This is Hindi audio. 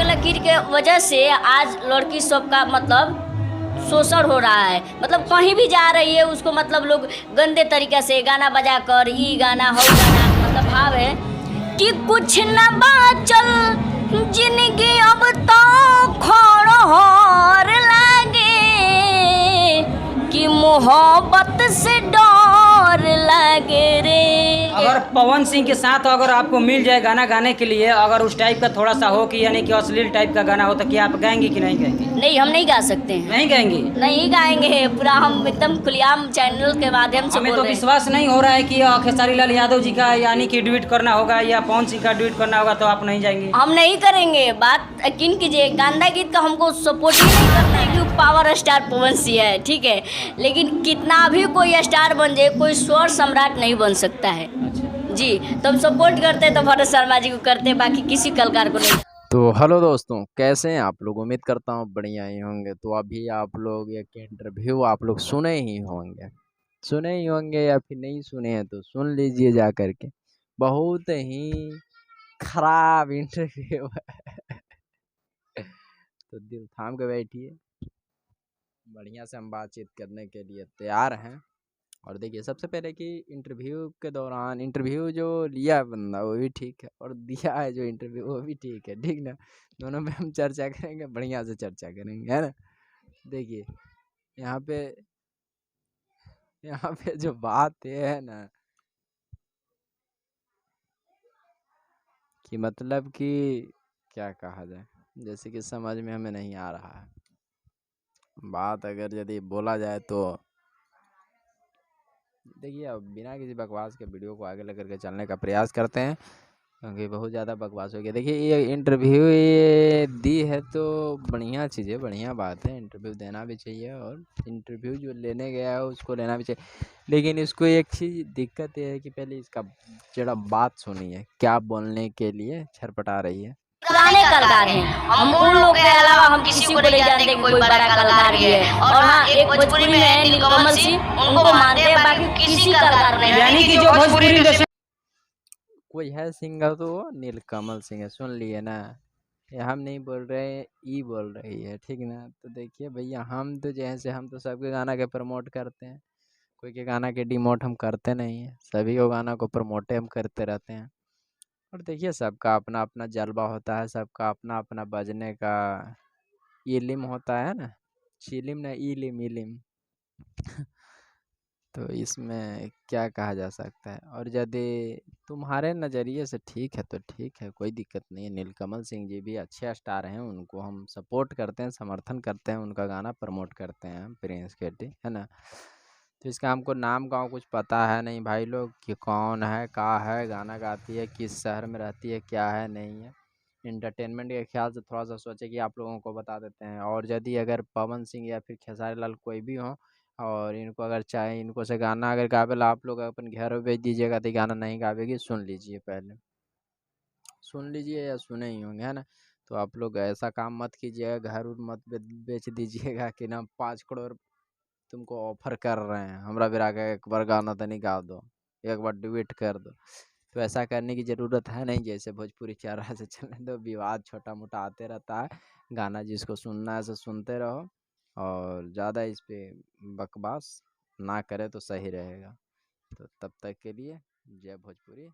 लकीर के वजह से आज लड़की सबका मतलब शोषण हो रहा है। मतलब कहीं भी जा रही है उसको मतलब लोग गंदे तरीके से गाना बजा कर ई गाना हो गाना मतलब भाव है कि कुछ न बाचल जिंदगी अब तो खड़हर लागे कि मोहब्बत से डर लागे रे। अगर पवन सिंह के साथ अगर आपको मिल जाए गाना गाने के लिए, अगर उस टाइप का थोड़ा सा हो कि यानी कि अश्लील टाइप का गाना हो, तो क्या आप गाएंगे कि नहीं गाएंगे? नहीं, हम नहीं गा सकते हैं। नहीं गाएंगे? नहीं गाएंगे, पूरा हम एकदम खुलेआम चैनल के माध्यम से हमें बोल तो रहे हैं। विश्वास नहीं हो रहा है कि खेसारी लाल यादव जी का यानी कि ड्यूट करना होगा या पवन सिंह का ड्यूट करना होगा, तो आप नहीं जाएंगे? हम नहीं करेंगे। बात यकीन कीजिए, गांधा गीत का हमको सपोर्ट ही नहीं करना है कि पावर स्टार पवन सिंह है, ठीक है, लेकिन कितना भी कोई स्टार बन जाए कोई स्वर सम्राट नहीं बन सकता है जी। तो हम सपोर्ट करते हैं तो भरत शर्मा जी को करते हैं, बाकी किसी कलाकार को नहीं। तो हेलो दोस्तों, कैसे हैं आप लोग? उम्मीद करता हूँ बढ़िया ही होंगे। तो अभी आप लोग एक इंटरव्यू आप लोग सुने ही होंगे या फिर नहीं सुने हैं तो सुन लीजिए जा करके। बहुत ही खराब इंटरव्यू है। तो दिल थाम के बैठिए, बढ़िया से हम बातचीत करने के लिए तैयार हैं। और देखिए, सबसे पहले कि इंटरव्यू के दौरान इंटरव्यू जो लिया है बंदा वो भी ठीक है, और दिया है जो इंटरव्यू वो भी ठीक है, ठीक ना? दोनों में हम चर्चा करेंगे, बढ़िया से चर्चा करेंगे, है ना? देखिए, यहाँ पे यहाँ पे जो बात ये है ना कि मतलब कि क्या कहा जाए, जैसे कि समझ में हमें नहीं आ रहा है बात। अगर यदि बोला जाए तो देखिए, अब बिना किसी बकवास के वीडियो को आगे लेकर के चलने का प्रयास करते हैं, क्योंकि बहुत ज़्यादा बकवास हो गया। देखिए, ये इंटरव्यू ये दी है तो बढ़िया चीज़ है, बढ़िया बात है, इंटरव्यू देना भी चाहिए, और इंटरव्यू जो लेने गया है उसको लेना भी चाहिए। लेकिन इसको एक चीज़ दिक्कत ये है कि पहले इसका जरा बात सुनिए, क्या बोलने के लिए छरपटा रही है। पुराने कलाकार हैं, हम उन लोग के अलावा हम किसी को नहीं जानते कि कोई बड़ा कलाकार भी है। और हाँ, एक भोजपुरी में है नीलकमल सिंह, उनको मानते हैं, बाकी किसी कलाकार नहीं। यानी कि जो भोजपुरी इंडस्ट्री कोई है सिंगर तो वो नीलकमल सिंह है, सुन लिए ना? ये हम नहीं बोल रहे, ई बोल रही है, ठीक ना? तो देखिए भैया, हम तो जैसे हम तो सबके गाना के प्रमोट करते हैं, कोई के गाना के डिमोट हम करते नहीं हैं, सभी को गाना को प्रमोटे हम करते रहते हैं। और देखिए, सबका अपना अपना जलवा होता है, सबका अपना अपना बजने का इलिम होता है ना, चिलिम ना इलिम इलिम। तो इसमें क्या कहा जा सकता है? और यदि तुम्हारे नज़रिए से ठीक है तो ठीक है, कोई दिक्कत नहीं है। नीलकमल सिंह जी भी अच्छे स्टार हैं, उनको हम सपोर्ट करते हैं, समर्थन करते हैं, उनका गाना प्रमोट करते हैं, प्रिंस केटी, है ना? तो इसका हमको नाम गाँव कुछ पता है नहीं भाई लोग, कि कौन है, कहाँ है, गाना गाती है, किस शहर में रहती है, क्या है, नहीं है। इंटरटेनमेंट के ख्याल से थोड़ा सा सोचे कि आप लोगों को बता देते हैं। और यदि अगर पवन सिंह या फिर खेसारी लाल कोई भी हो, और इनको अगर चाहे, इनको से गाना अगर गावेला, आप लोग अपन घर में भेज दीजिएगा तो गाना नहीं गावेगी, सुन लीजिए, पहले सुन लीजिए या सुने ही होंगे, है ना? तो आप लोग ऐसा काम मत कीजिएगा, घर उर मत बेच दीजिएगा कि ना 5 करोड़ तुमको ऑफर कर रहे हैं, हमरा भी आगे एक बार गाना तो नहीं गा दो, एक बार डुएट कर दो। तो ऐसा करने की ज़रूरत है नहीं, जैसे भोजपुरी चल रहा है से चलने दो, विवाद छोटा मोटा आते रहता है। गाना जिसको सुनना है सो सुनते रहो, और ज़्यादा इस पे बकवास ना करे तो सही रहेगा। तो तब तक के लिए जय भोजपुरी।